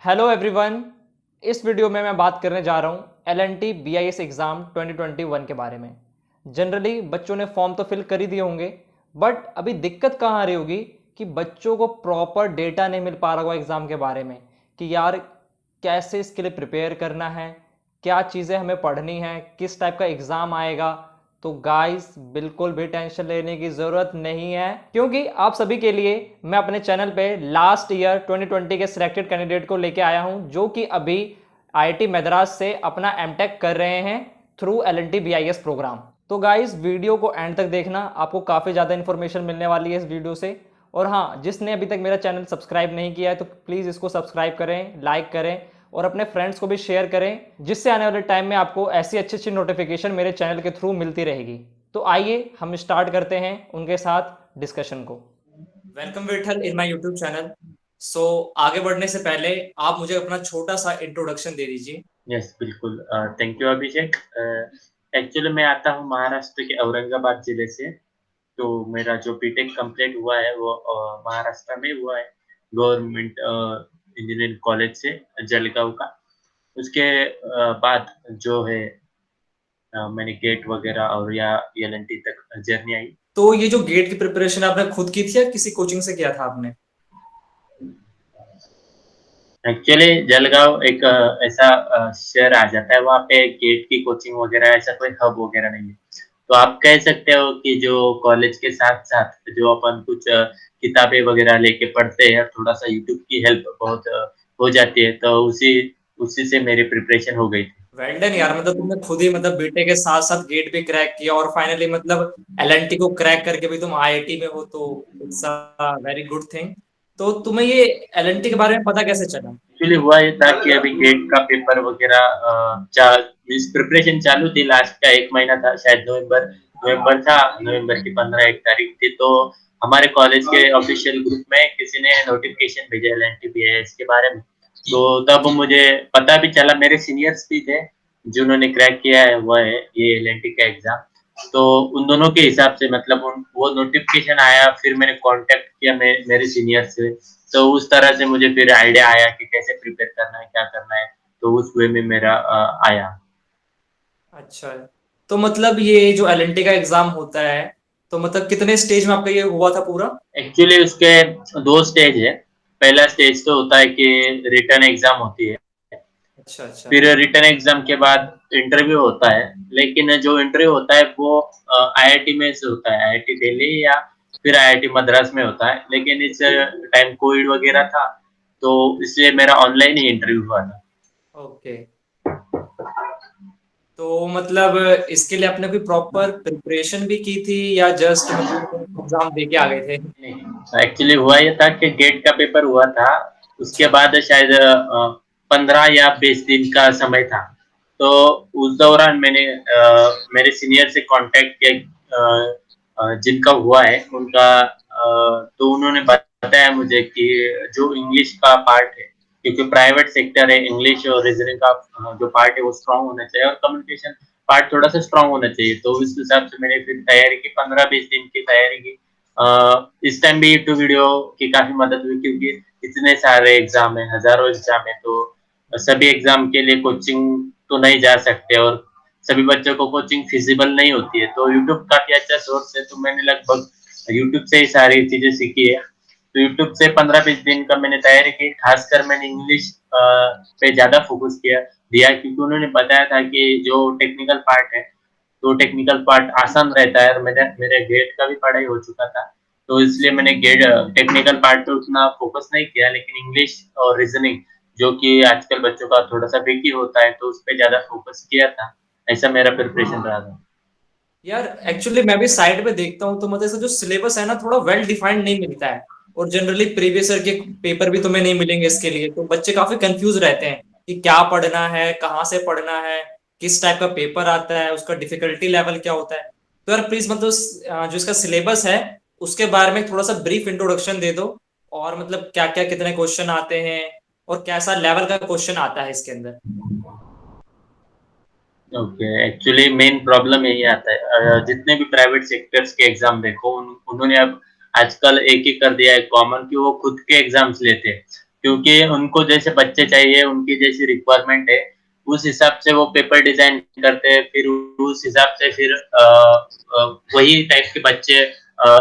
Hello everyone. इस video में मैं बात करने जा रहा हूँ एलएनटी बीआईएस एग्ज़ाम 2021 के बारे में। जनरली बच्चों ने फॉर्म तो फिल कर ही दिए होंगे, बट अभी दिक्कत कहाँ आ रही होगी कि बच्चों को प्रॉपर डेटा नहीं मिल पा रहा होगा एग्ज़ाम के बारे में कि यार कैसे इसके लिए प्रिपेयर करना है, क्या चीज़ें हमें पढ़नी है, किस टाइप का एग्ज़ाम आएगा। तो गाइस बिल्कुल भी टेंशन लेने की ज़रूरत नहीं है, क्योंकि आप सभी के लिए मैं अपने चैनल पे लास्ट ईयर 2020 के सिलेक्टेड कैंडिडेट को लेके आया हूं, जो कि अभी आईआईटी मद्रास से अपना एमटेक कर रहे हैं थ्रू एलएनटी बीआईएस प्रोग्राम। तो गाइस वीडियो को एंड तक देखना, आपको काफ़ी ज़्यादा इन्फॉर्मेशन मिलने वाली है इस वीडियो से। और हाँ, जिसने अभी तक मेरा चैनल सब्सक्राइब नहीं किया है तो प्लीज़ इसको सब्सक्राइब करें, लाइक करें और अपने फ्रेंड्स को भी शेयर करें, जिससे आने वाले टाइम में आपको ऐसी अच्छी अच्छी नोटिफिकेशन मेरे चैनल के थ्रू मिलती रहेगी। तो आइए हम स्टार्ट करते हैं उनके साथ डिस्कशन को। Welcome Vithal in my YouTube channel. So आगे बढ़ने से पहले आप मुझे अपना छोटा सा इंट्रोडक्शन दे दीजिए। यस, बिल्कुल। Thank you Abhishek. एक्चुअली मैं आता हूँ महाराष्ट्र के औरंगाबाद ज़िले से। तो मेरा जो बीटेक कंप्लीट हुआ है वो महाराष्ट्र में हुआ है, गवर्नमेंट इंजीनियरिंग कॉलेज से, जलगाँव का। उसके बाद जो है मैंने गेट वगैरह और या एलएनटी तक जर्नी आई। तो ये जो गेट की प्रिपरेशन आपने खुद की थी या किसी कोचिंग से किया था आपने? एक्चुअली जलगाँव एक ऐसा शहर आ जाता है, वहाँ पे गेट की कोचिंग वगैरह ऐसा कोई हब वगैरह नहीं है। तो आप कह सकते हो कि जो कॉलेज के साथ-साथ जो अपन कुछ किताबें वगैरह लेके पढ़ते हैं, थोड़ा-सा यूट्यूब की हेल्प बहुत हो जाती है, तो उसी उसी से मेरी प्रिपरेशन हो गई थी। वेल डन यार, मतलब तुमने खुद ही मतलब बीटेक के साथ साथ गेट भी क्रैक किया और फाइनली मतलब एलएनटी को क्रैक करके भी तुम आईआईटी में हो, तो it's a very good thing. तो तुम्हें ये एलएनटी के बारे में पता कैसे चला? एक्चुअली हुआ ये था कि अभी गेट का पेपर वगैरह मीन्स प्रिपरेशन चालू थी। लास्ट का 1 महीना था, शायद नवंबर नवंबर था, नवंबर की 15-1 तारीख थी। तो हमारे कॉलेज के ऑफिशियल ग्रुप में किसी ने नोटिफिकेशन भेजा एलएनटी बीआईएस के बारे में। तो तब मुझे पता भी चला, मेरे सीनियर्स भी थे जिन्होंने क्रैक किया है हुआ है ये एलएनटी का एग्जाम। तो उन दोनों के हिसाब से मतलब उन वो नोटिफिकेशन आया, फिर मैंने कांटेक्ट किया मेरे सीनियर से। तो उस तरह से मुझे फिर आइडिया आया कि कैसे प्रिपेयर करना है, क्या करना है। तो उस वे में मेरा आया। अच्छा है। तो मतलब ये जो एलएनटी का एग्जाम होता है, तो मतलब कितने स्टेज में आपका ये हुआ था पूरा? एक्चुअली उसके 2 स्टेज है। पहला स्टेज तो होता है कि रिटन एग्जाम होती है। अच्छा अच्छा। फिर रिटन एग्जाम के बाद इंटरव्यू होता है। लेकिन जो इंटरव्यू होता है वो आईआईटी में से होता है, आईआईटी दिल्ली या फिर आईआईटी मद्रास में होता है। लेकिन इस टाइम कोविड वगैरह था, तो इसलिए मेरा ऑनलाइन ही इंटरव्यू हुआ था। ओके। तो मतलब इसके लिए आपने कोई प्रॉपर प्रिपरेशन भी की थी या जस्ट मतलब एग्जाम दे के आ गए थे? एक्चुअली हुआ ये था कि गेट का पेपर हुआ था, उसके अच्छा। बाद शायद 15 या 20 दिन का समय था। तो उस दौरान मैंने मेरे सीनियर से कांटेक्ट किया, जिनका हुआ है उनका। तो उन्होंने बताया मुझे कि जो इंग्लिश का पार्ट है, क्योंकि प्राइवेट सेक्टर है, इंग्लिश और रीजनिंग का जो पार्ट है वो स्ट्रांग होना चाहिए और कम्युनिकेशन पार्ट थोड़ा सा स्ट्रांग होना चाहिए। तो इस हिसाब से मैंने फिर तैयारी की, 15-20 दिन की तैयारी की। इस टाइम भी यूट्यूब वीडियो की काफी मदद हुई, क्योंकि इतने सारे एग्जाम है, हजारों एग्जाम है। तो सभी एग्जाम के लिए कोचिंग तो नहीं जा सकते और सभी बच्चों को कोचिंग फिजिबल नहीं होती है। तो यूट्यूब काफी अच्छा सोर्स है। तो मैंने लगभग यूट्यूब से ही सारी चीजें सीखी है। तो यूट्यूब से 15-20 दिन का मैंने तैयारी की। खासकर मैंने इंग्लिश पे ज्यादा फोकस दिया, क्योंकि उन्होंने बताया था कि जो टेक्निकल पार्ट है, तो टेक्निकल पार्ट आसान रहता है। और मेरे गेट का भी पढ़ाई हो चुका था, तो इसलिए मैंने गेट टेक्निकल पार्ट पे उतना फोकस नहीं किया। लेकिन इंग्लिश और रीजनिंग, जो कि आजकल बच्चों का थोड़ा सा वीक ही होता है, तो उस पे ज्यादा फोकस किया था। ऐसा मेरा प्रिपरेशन रहा था। यार एक्चुअली मैं भी साइड पे देखता हूँ तो मतलब इसका जो सिलेबस है ना थोड़ा वेल डिफाइंड नहीं मिलता है। और जनरली प्रीवियस ईयर के पेपर भी तुम्हें नहीं मिलेंगे इसके लिए, तो बच्चे काफी कंफ्यूज रहते हैं कि क्या पढ़ना है, कहाँ से पढ़ना है, किस टाइप का पेपर आता है, उसका डिफिकल्टी लेवल क्या होता है। तो यार प्लीज मतलब जो इसका सिलेबस है उसके बारे में थोड़ा सा ब्रीफ इंट्रोडक्शन दे दो। और मतलब क्या क्या कितने क्वेश्चन आते हैं और कैसा लेवल का क्वेश्चन आता है इसके अंदर। ओके, एक्चुअली मेन प्रॉब्लम यही आता है। जितने भी प्राइवेट सेक्टर्स के एग्जाम देखो, उन्होंने अब आजकल एक ही कर दिया है कॉमन, कि वो खुद के एग्जाम्स लेते हैं। क्योंकि उनको जैसे बच्चे चाहिए, उनकी जैसी रिक्वायरमेंट है, उस हिसाब से वो पेपर डिजाइन करते हैं, फिर उस हिसाब से फिर वही टाइप के बच्चे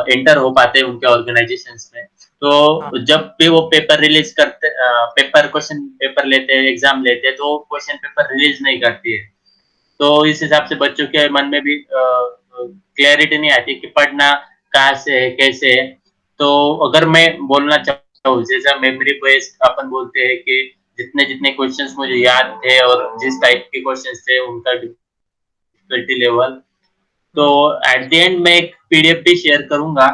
एंटर हो पाते हैं उनके ऑर्गेनाइजेशंस में। हाँ। तो जब भी वो पेपर रिलीज करते, पेपर क्वेश्चन पेपर लेते हैं, एग्जाम लेते हैं, तो क्वेश्चन पेपर रिलीज नहीं करती है। तो इस हिसाब से बच्चों के मन में भी क्लैरिटी नहीं आती कि पढ़ना कहाँ से है, कैसे है। तो अगर मैं बोलना चाहता हूँ, जैसा मेमोरी बेस्ड अपन बोलते हैं कि जितने जितने क्वेश्चंस मुझे याद थे और जिस टाइप के क्वेश्चंस थे उनका डिफिकल्टी लेवल, तो हम्म। एट द एंड मैं एक पीडीएफ भी शेयर करूंगा,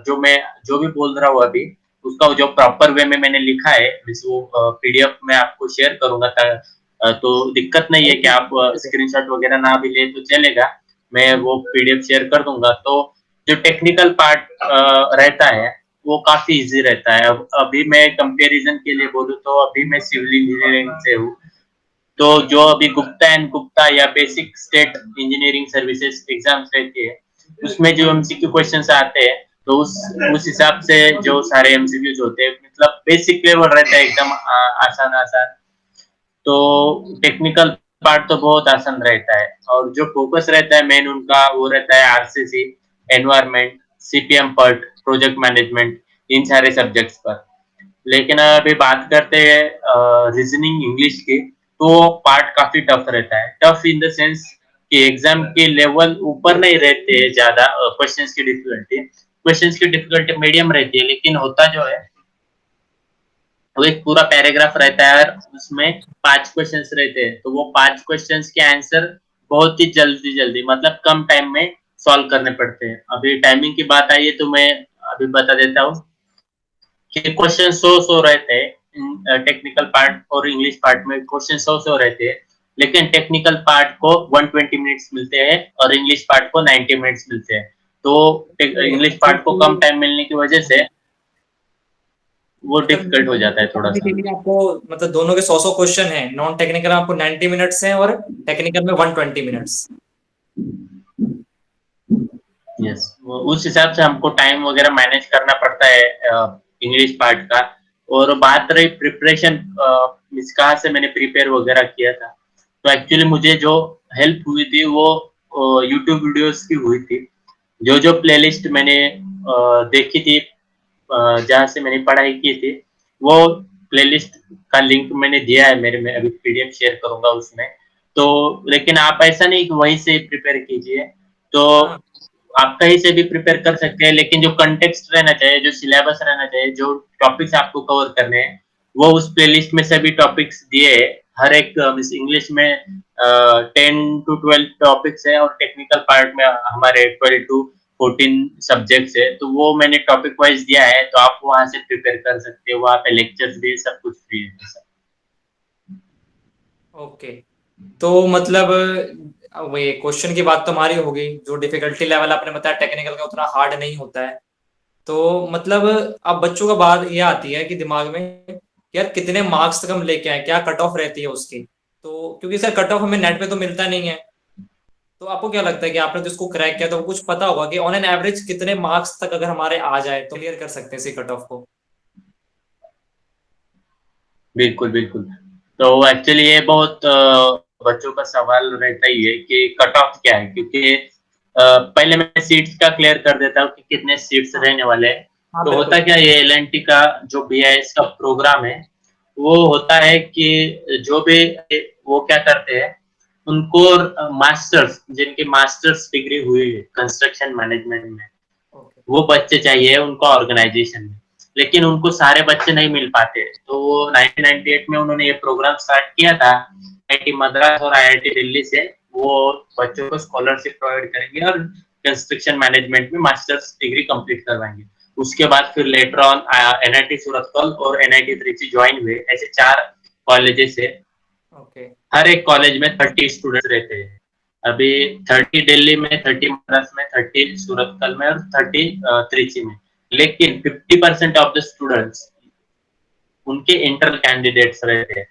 जो मैं जो भी बोल रहा हूँ अभी उसका जो प्रॉपर वे में मैंने लिखा है, वो पीडीएफ मैं आपको शेयर करूंगा। तो दिक्कत नहीं है कि आप स्क्रीनशॉट वगैरह ना भी ले तो चलेगा, मैं वो पीडीएफ शेयर कर दूंगा। तो जो टेक्निकल पार्ट रहता है वो काफी इजी रहता है। अब अभी मैं कंपैरिजन के लिए बोलूँ तो अभी मैं सिविल इंजीनियरिंग से हूँ, तो जो अभी गुप्ता एंड गुप्ता या basic state engineering services exams रहती है, उसमें जो एमसीक्यू क्वेश्चंस आते हैं, तो उस हिसाब से जो सारे एमसीक्यूज होते हैं, मतलब बेसिक लेवल रहता है एकदम आसान आसान। तो टेक्निकल पार्ट तो बहुत आसान रहता है, और जो फोकस रहता है मेन उनका वो रहता है RCC, environment, CPM PERT, project management, इन सारे सब्जेक्ट्स पर। लेकिन अभी बात करते हैं रीजनिंग इंग्लिश की, तो पार्ट काफी टफ रहता है। टफ इन द सेंस कि एग्जाम के लेवल ऊपर नहीं रहते ज्यादा, क्वेश्चंस की डिफिकल्टी, क्वेश्चंस की डिफिकल्टी मीडियम रहती है, लेकिन होता जो है वो एक पूरा पैराग्राफ रहता है और उसमें 5 क्वेश्चंस रहते हैं। तो वो 5 क्वेश्चंस के आंसर बहुत ही जल्दी जल्दी, मतलब कम टाइम में सॉल्व करने पड़ते हैं। अभी टाइमिंग की बात आई है तो मैं अभी बता देता हूँ कि क्वेश्चन 100 रहते हैं टेक्निकल पार्ट और इंग्लिश पार्ट में। क्वेश्चन 100 रहते हैं, लेकिन टेक्निकल पार्ट को 120 मिनट्स मिलते हैं और इंग्लिश पार्ट को 90 मिनट्स मिलते हैं। तो इंग्लिश पार्ट को कम टाइम मिलने की वजह से वो डिफिकल्ट हो जाता है थोड़ा सा। टेक्निकली आपको मतलब दोनों के 100 क्वेश्चन है, नॉन टेक्निकल आपको 90 मिनट्स हैं और टेक्निकल में 120 मिनट्स। यस, उस हिसाब से हमको टाइम वगैरह मैनेज करना पड़ता है इंग्लिश पार्ट का। और बात रही प्रिपरेशन, कहाँ से मैंने प्रिपेयर वगैरह किया था, तो एक्चुअली मुझे जो हेल्प हुई थी वो यूट्यूब वीडियोस की हुई थी। जो जो प्लेलिस्ट मैंने देखी थी, जहाँ से मैंने पढ़ाई की थी, वो प्लेलिस्ट का लिंक मैंने दिया है मेरे में, अभी पीडीएफ शेयर करूंगा उसमें। तो लेकिन आप ऐसा नहीं कि वहीं से प्रिपेयर कीजिए, तो हाँ। आप कहीं से भी प्रिपेयर कर सकते हैं, लेकिन जो कंटेक्स्ट रहना चाहिए, जो सिलेबस रहना चाहिए, जो टॉपिक्स आपको कवर करने हैं, वो उस प्लेलिस्ट में सभी टॉपिक्स दिए हैं। हर एक इंग्लिश में 10 to 12 टॉपिक्स है, और टेक्निकल पार्ट में हमारे 12 to 14 सब्जेक्ट्स है। तो वो मैंने टॉपिक वाइज दिया है, तो आप वहां से प्रिपेयर कर सकते हो। वहां पे लेक्चर्स भी सब कुछ फ्री है। ओके। तो मतलब वो ये क्वेश्चन की बात तो हमारी हो गई, जो डिफिकल्टी लेवल आपने बताया टेक्निकल का उतना हार्ड नहीं होता है। तो मतलब अब बच्चों का बात ये आती है कि दिमाग में कि यार कितने मार्क्स तक हम लेके आए, क्या कट ऑफ रहती है उसकी। तो क्योंकि सर कट ऑफ हमें नेट पे तो मिलता नहीं है, तो आपको क्या लगता है कि आपने तो इसको क्रैक किया तो कुछ पता होगा कि ऑन एन एवरेज कितने मार्क्स तक अगर हमारे आ जाए तो क्लियर कर सकते हैं इसी कट ऑफ को। बिल्कुल बिल्कुल। तो एक्चुअली ये बहुत बच्चों का सवाल रहता ही है कि कट ऑफ क्या है, क्योंकि पहले मैं सीट्स का क्लियर कर देता हूँ कि कितने सीट्स हाँ। रहने वाले हैं। हाँ तो होता बिल्कुल। क्या, ये एलएनटी का जो बीआईएस का प्रोग्राम है, वो होता है कि जो भी वो क्या करते हैं, उनको मास्टर्स, जिनकी मास्टर्स डिग्री हुई है कंस्ट्रक्शन मैनेजमेंट में, ओके। वो बच्चे चाहिए उनको ऑर्गेनाइजेशन में। लेकिन उनको सारे बच्चे नहीं मिल पाते, तो वो 1998 में उन्होंने ये प्रोग्राम स्टार्ट किया था। आईआईटी मद्रास और आईआईटी दिल्ली से वो बच्चों को स्कॉलरशिप प्रोवाइड करेंगे और कंस्ट्रक्शन मैनेजमेंट में मास्टर्स डिग्री कंप्लीट करवाएंगे। उसके बाद फिर लेटर ऑन एनआईटी सूरतकल और एनआईटी त्रिची ज्वाइन हुए। ऐसे 4 कॉलेजेस है। ओके। हर एक कॉलेज में 30 स्टूडेंट रहते हैं। अभी 30 दिल्ली में, 30 मद्रास में, 30 सूरतकल में और 30 त्रिची में। लेकिन 50% ऑफ द स्टूडेंट्स उनके इंटरनल कैंडिडेट्स रहते हैं।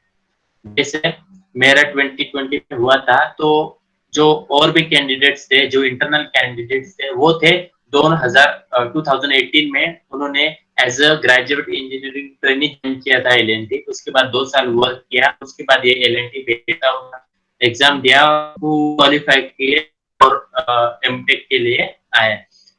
जैसे मेरा 2020 में हुआ था, तो जो और भी कैंडिडेट्स थे, जो इंटरनल कैंडिडेट्स थे, वो थे 2018 में उन्होंने as a graduate engineering training join किया था एलएनटी, उसके बाद 2 साल वर्क किया, उसके बाद ये एलएनटी बेटा एग्जाम दिया, वो क्वालिफाई किए और एमटेक के लिए आए।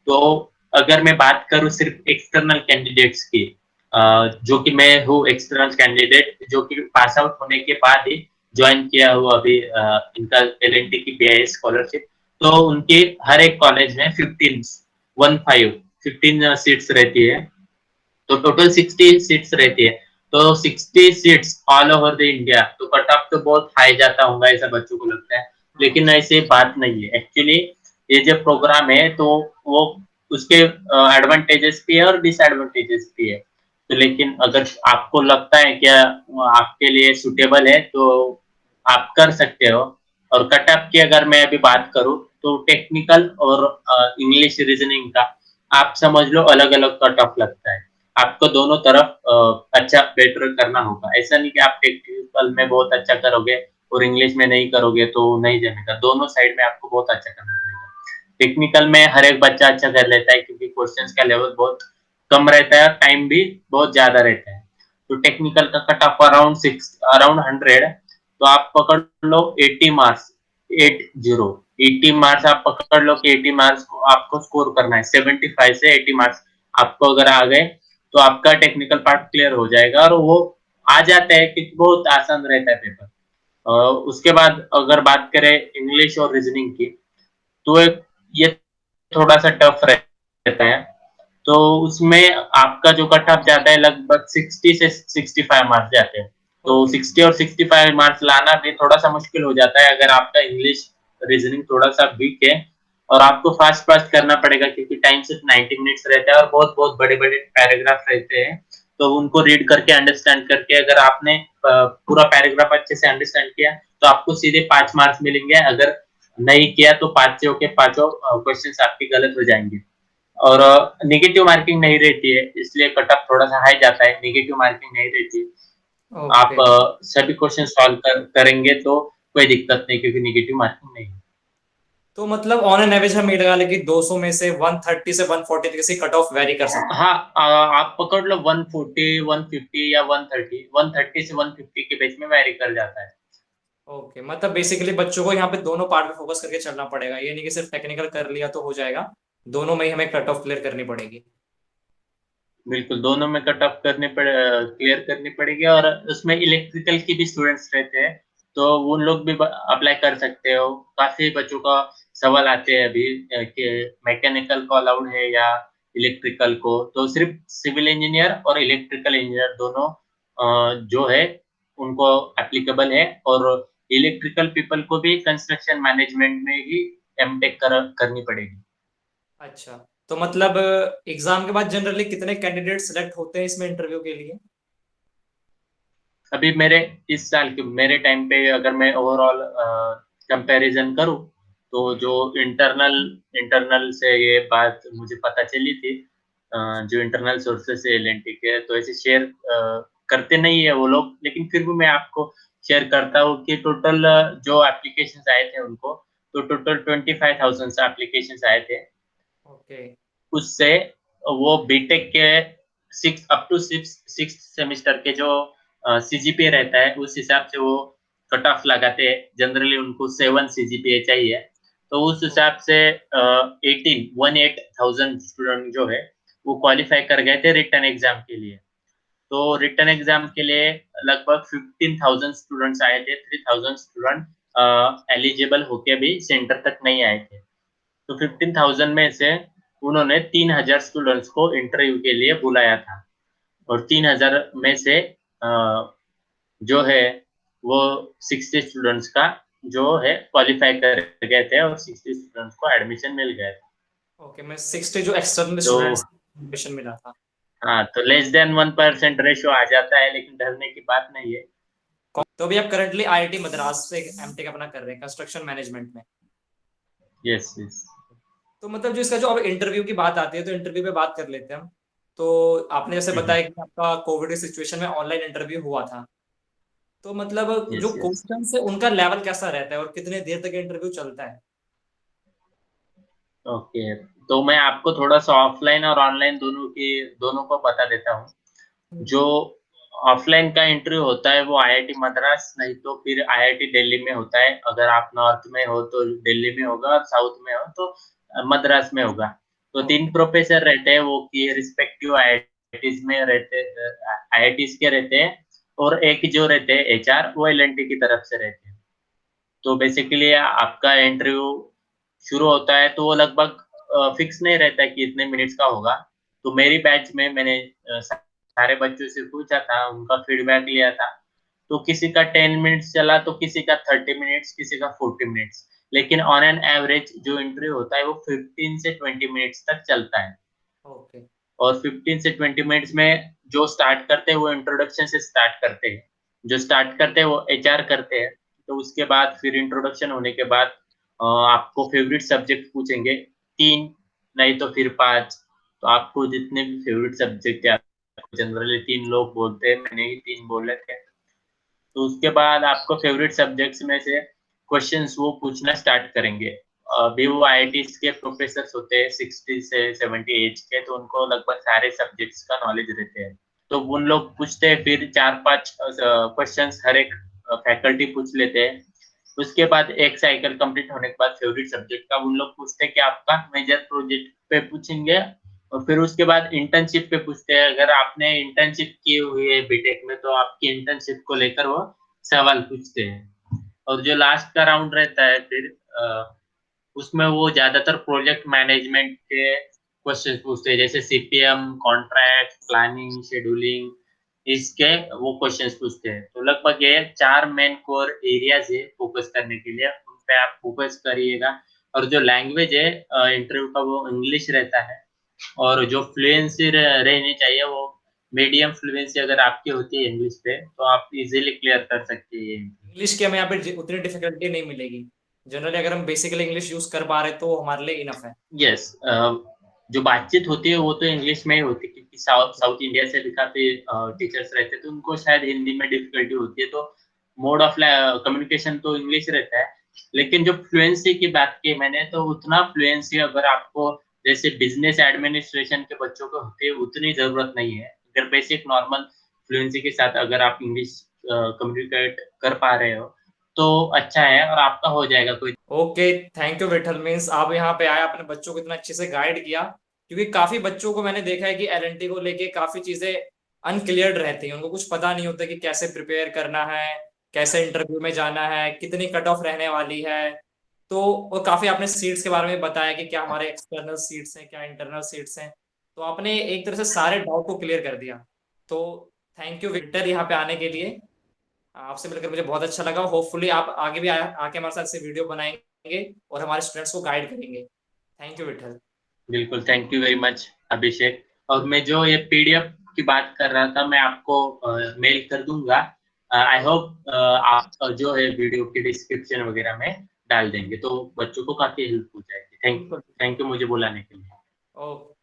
तो अगर मैं बात करूं सिर्फ एक्सटर्नल कैंडिडेट्स की, जो कि मैं हूँ एक्सटर्नल कैंडिडेट जो कि पास आउट होने के बाद ही ज्वाइन किया हुआ अभी इनका एलएनटी की बीआईएस स्कॉलरशिप। तो उनके हर एक कॉलेज में 15 सीट्स रहती है, तो टोटल 60 सीट्स रहती है। तो 60 seats all over the India, तो कट ऑफ तो बहुत हाई जाता होगा ऐसा बच्चों को लगता है, लेकिन ऐसे बात नहीं है एक्चुअली। ये जो प्रोग्राम है तो वो उसके एडवांटेजेस भी है और डिसएडवांटेजेस भी है। तो लेकिन अगर आपको लगता है क्या आपके लिए सुटेबल है तो आप कर सकते हो। और कट ऑफ की अगर मैं अभी बात करूं तो टेक्निकल और इंग्लिश रीजनिंग का आप समझ लो अलग अलग कट ऑफ लगता है। आपको दोनों तरफ अच्छा बेटर करना होगा, ऐसा नहीं कि आप टेक्निकल में बहुत अच्छा करोगे और इंग्लिश में नहीं करोगे तो नहीं जमेगा, दोनों साइड में आपको बहुत अच्छा करना पड़ेगा। टेक्निकल में हर एक बच्चा अच्छा कर लेता है क्योंकि क्वेश्चंस का लेवल बहुत कम रहता है, टाइम भी बहुत ज्यादा रहता है। तो टेक्निकल का कट ऑफ अराउंड 100, तो आप पकड़ लो 80 मार्क्स, 80 मार्क्स आप पकड़ लो कि 80 मार्क्स को आपको स्कोर करना है। 75 से 80 मार्क्स आपको अगर आ गए तो आपका टेक्निकल पार्ट क्लियर हो जाएगा और वो आ जाता है कि बहुत आसान रहता है पेपर। उसके बाद अगर बात करें इंग्लिश और रीजनिंग की, तो ये थोड़ा सा टफ रहता है। तो उसमें आपका जो कट ऑफ जाता है लगभग 60 से 65 मार्क्स जाते हैं। तो ओके। 60 और 65 मार्क्स लाना भी थोड़ा सा मुश्किल हो जाता है अगर आपका इंग्लिश रीजनिंग थोड़ा सा वीक है। और आपको फास्ट फास्ट करना पड़ेगा क्योंकि टाइम सिर्फ 90 मिनट्स रहता है और बहुत बहुत बड़े बड़े पैराग्राफ रहते हैं। तो उनको रीड करके अंडरस्टैंड करके अगर आपने पूरा पैराग्राफ अच्छे से अंडरस्टैंड किया तो आपको सीधे 5 मार्क्स मिलेंगे। अगर नहीं किया तो 5 से के पांचों क्वेश्चन आपके गलत हो जाएंगे। और नेगेटिव मार्किंग नहीं रहती है, इसलिए कट ऑफ थोड़ा सा हाई जाता है, नेगेटिव मार्किंग नहीं रहती। आप ओके। सभी क्वेश्चन सॉल्व करेंगे तो कोई दिक्कत नहीं क्योंकि नेगेटिव मार्किंग नहीं है। तो मतलब ऑन एन एवरेज हम ये लगा लें कि 200 में से 130 से 140 तक की कट ऑफ वेरी कर सकते हाँ, आप पकड़ लो 140, 150 या 130, 130 से 150 के बीच में वेरी कर जाता है। हैं। ओके, मतलब बेसिकली बच्चों को यहाँ पे दोनों पार्ट पे फोकस करके चलना पड़ेगा, ये नहीं कि सिर्फ टेक्निकल कर लिया तो हो जाएगा, दोनों में ही हमें कट ऑफ क्लियर करनी पड़ेगी। बिल्कुल, दोनों में कट ऑफ क्लियर करनी पड़ेगी। और उसमें इलेक्ट्रिकल की भी स्टूडेंट्स रहते हैं, तो उन लोग भी अप्लाई कर सकते हो। काफ़ी बच्चों का सवाल आते हैं अभी कि मैकेनिकल को अलाउड है या इलेक्ट्रिकल को, तो सिर्फ सिविल इंजीनियर और इलेक्ट्रिकल इंजीनियर दोनों जो है उनको एप्लीकेबल है। और इलेक्ट्रिकल पीपल को भी कंस्ट्रक्शन मैनेजमेंट में ही एमटेक करनी पड़ेगी। अच्छा, तो मतलब एग्जाम के बाद जनरली कितने कैंडिडेट सिलेक्ट होते हैं इसमें इंटरव्यू के लिए? अभी मेरे इस साल के मेरे टाइम पे अगर मैं ओवरऑल कंपैरिजन करूं तो हम्म। जो इंटरनल इंटरनल से ये बात मुझे पता चली थी, जो इंटरनल सोर्सेस है एलएनटी के, तो ऐसे शेयर करते नहीं है वो लोग, लेकिन फिर भी मैं आपको शेयर करता हूँ कि टोटल जो एप्लीकेशंस आए थे उनको, तो टोटल 25,000 एप्लीकेशंस आए थे। ओके। उससे वो बीटेक के six up to six semester के जो सीजीपीए रहता है उस हिसाब से वो कट ऑफ लगाते हैं। जनरली उनको 7 सीजीपीए चाहिए, तो उस हिसाब से 18,000 स्टूडेंट जो है वो क्वालिफाई कर गए थे रिटर्न एग्जाम के लिए। तो रिटर्न एग्जाम के लिए लगभग 15,000 स्टूडेंट्स आए थे, 3,000 स्टूडेंट एलिजिबल होके भी सेंटर तक नहीं आए थे। तो 15,000 में से उन्होंने 3,000 स्टूडेंट्स को इंटरव्यू के लिए बुलाया था। और 3,000 में से जो है वो 60 स्टूडेंट्स का जो है क्वालिफाई कर गए थे और 60 स्टूडेंट्स को एडमिशन मिल गया था। ओके, मैं 60 जो एक्सटर्नल तो स्टूडेंट्स एडमिशन मिला था। हाँ, तो लेस देन 1% रेशो आ जाता है, लेकिन डरने की बात नहीं है। तो अभी आप करंटली आईआईटी मद्रास से एमटेक अपना कर रहे हैं कंस्ट्रक्शन मैनेजमेंट में। Yes yes. तो मतलब जो इसका जो अब इंटरव्यू की बात आती है तो इंटरव्यू पे बात कर लेते हैं हम। तो आपने जैसे बताया कि आपका कोविड की सिचुएशन में ऑनलाइन इंटरव्यू हुआ था, तो मतलब जो यस यस। क्वेश्चन है उनका लेवल कैसा रहता है और कितने देर तक इंटरव्यू चलता है? ओके, तो मैं आपको थोड़ा-सा ऑफ़लाइन और ऑनलाइन दोनों को बता देता हूँ। जो ऑफ़लाइन का इंटरव्यू होता है वो आईआईटी मद्रास नहीं तो फिर आईआईटी दिल्ली में होता है। अगर आप नॉर्थ में हो तो दिल्ली में होगा और साउथ में हो तो मद्रास में होगा। तो 3 ओके। प्रोफ़ेसर रहते हैं वो कि रिस्पेक्टिव आईआईटीज़ में रहते आईआईटीज़ के रहते हैं और एक जो रहते हैं एचआर वो एल&टी की तरफ से रहते हैं। तो बेसिकली आपका इंटरव्यू शुरू होता है तो वो लगभग फिक्स नहीं रहता है कि इतने मिनट्स का होगा। तो मेरी बैच में मैंने सारे बच्चों से पूछा था, उनका फीडबैक लिया था। तो किसी का 10 मिनट्स चला तो किसी का 30 मिनट्स, किसी का 40 मिनट्स। लेकिन ऑन एन एवरेज जो इंटरव्यू होता है वो 15 से 20 मिनट्स तक चलता है। ओके। और 15 से 20 मिनट्स में जो स्टार्ट करते हैं वो इंट्रोडक्शन से स्टार्ट करते हैं। जो स्टार्ट करते हैं वो एचआर करते हैं। तो उसके बाद फिर इंट्रोडक्शन होने के बाद आपको फ़ेवरेट सब्जेक्ट पूछेंगे 3 नहीं तो फिर 5 तो आपको जितने भी फ़ेवरेट सब्जेक्ट है जनरली 3 लोग बोलते हैं, मैंने ही 3 बोले थे। तो उसके बाद आपको फ़ेवरेट सब्जेक्ट्स में से क्वेश्चन्स वो पूछना स्टार्ट करेंगे। अभी वो आईआईटीज़ के प्रोफ़ेसर्स होते हैं 60 से 70 ऐज के तो उनको लगभग सारे सब्जेक्ट्स का नॉलेज रहते हैं। तो उन लोग पूछते हैं फिर 4-5 क्वेश्चन्स हर एक फैकल्टी पूछ लेते हैं। उसके बाद एक साइकिल कंप्लीट होने के बाद फ़ेवरेट सब्जेक्ट का उन लोग पूछते हैं कि आपका मेजर प्रोजेक्ट पे पूछेंगे और फिर उसके बाद इंटर्नशिप पे पूछते हैं। अगर आपने इंटर्नशिप की हुई है बीटेक में तो आपकी इंटर्नशिप को लेकर वो सवाल पूछते हैं। और जो लास्ट का राउंड रहता है फिर उसमें वो ज़्यादातर प्रोजेक्ट मैनेजमेंट के क्वेश्चन पूछते हैं, जैसे सीपीएम, कॉन्ट्रैक्ट, प्लानिंग, शेड्यूलिंग, इसके वो क्वेश्चंस पूछते हैं। तो लगभग ये 4 मेन कोर एरियाज़ है फ़ोकस करने के लिए, उन पे आप फ़ोकस करिएगा। और जो लैंग्वेज है इंटरव्यू का वो इंग्लिश रहता है और जो फ्लुएंसी रहनी चाहिए वो मीडियम फ्लुएंसी अगर आपकी होती है इंग्लिश पे, तो आप इज़िली क्लियर कर सकते हैं ये इंटरव्यू। इंग्लिश की हमें यहाँ पे उतनी डिफिकल्टी नहीं मिलेगी। जनरली अगर हम बेसिकली इंग्लिश यूज कर पा रहे हैं तो हमारे लिए इनफ है। यस जो बातचीत होती है वो तो इंग्लिश में ही होती है क्योंकि साउथ इंडिया से भी काफ़ी टीचर्स रहते हैं तो उनको शायद हिंदी में डिफ़िकल्टी होती है तो मोड ऑफ कम्युनिकेशन तो इंग्लिश रहता है। लेकिन जो फ्लुएंसी की बात की मैंने तो उतना फ्लुएंसी अगर आपको जैसे बिज़नेस एडमिनिस्ट्रेशन के बच्चों को होती है उतनी ज़रूरत नहीं है। अगर बेसिक नॉर्मल फ्लुएंसी के साथ अगर आप इंग्लिश कम्युनिकेट कर पा रहे हो तो अच्छा है और आपका हो जाएगा कोई okay, thank you Vithal. Means आप यहाँ पे आए, अपने बच्चों को इतना अच्छे से गाइड किया, क्योंकि काफी बच्चों को मैंने देखा है कि एलएनटी को लेके काफी चीजें अनक्लियर्ड रहती हैं। उनको कुछ पता नहीं होता कि कैसे प्रिपेयर करना है, कैसे इंटरव्यू में जाना है, कितनी कट ऑफ रहने वाली है। तो और काफी आपने सीट्स के बारे में बताया कि क्या हमारे एक्सटर्नल सीट्स हैं, क्या इंटरनल सीट्स हैं। तो आपने एक तरह से सारे डाउट को क्लियर कर दिया। तो थैंक यू विक्टर यहाँ पे आने के लिए। आपसे मिलकर मुझे बहुत अच्छा लगा। होपफुली आप आगे भी आके हमारे साथ से वीडियो बनाएंगे और हमारे स्टूडेंट्स को गाइड करेंगे। Thank you Vithal. बिल्कुल, thank you very much Abhishek. और मैं जो ये पीडीएफ की बात कर रहा था, मैं आपको मेल कर दूँगा। आई होप आप जो है वीडियो की डिस्क्रिप्शन वगैरह में डाल देंगे, तो बच्चों को काफ़ी हेल्प हो जाएगी। बिल्कुल। थैंक यू मुझे बुलाने के लिए। ओके।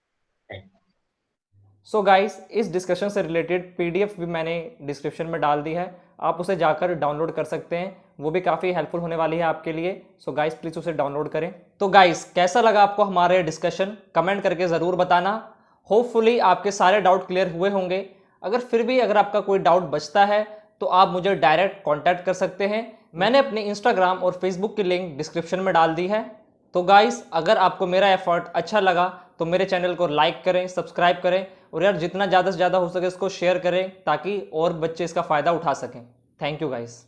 थैंक सो गाइस, इस डिस्कशन से रिलेटेड पीडीएफ भी मैंने डिस्क्रिप्शन में डाल दी है। आप उसे जाकर डाउनलोड कर सकते हैं, वो भी काफ़ी हेल्पफुल होने वाली है आपके लिए। सो गाइस प्लीज़ उसे डाउनलोड करें। तो गाइस, कैसा लगा आपको हमारे डिस्कशन, कमेंट करके ज़रूर बताना। होपफुली आपके सारे डाउट क्लियर हुए होंगे। अगर आपका कोई डाउट बचता है तो आप मुझे डायरेक्ट कॉन्टैक्ट कर सकते हैं। मैंने अपने इंस्टाग्राम और फेसबुक की लिंक डिस्क्रिप्शन में डाल दी है। तो गाइस, अगर आपको मेरा एफर्ट अच्छा लगा तो मेरे चैनल को लाइक करें, सब्सक्राइब करें और यार जितना ज़्यादा से ज़्यादा हो सके इसको शेयर करें ताकि और बच्चे इसका फ़ायदा उठा सकें। Thank you guys.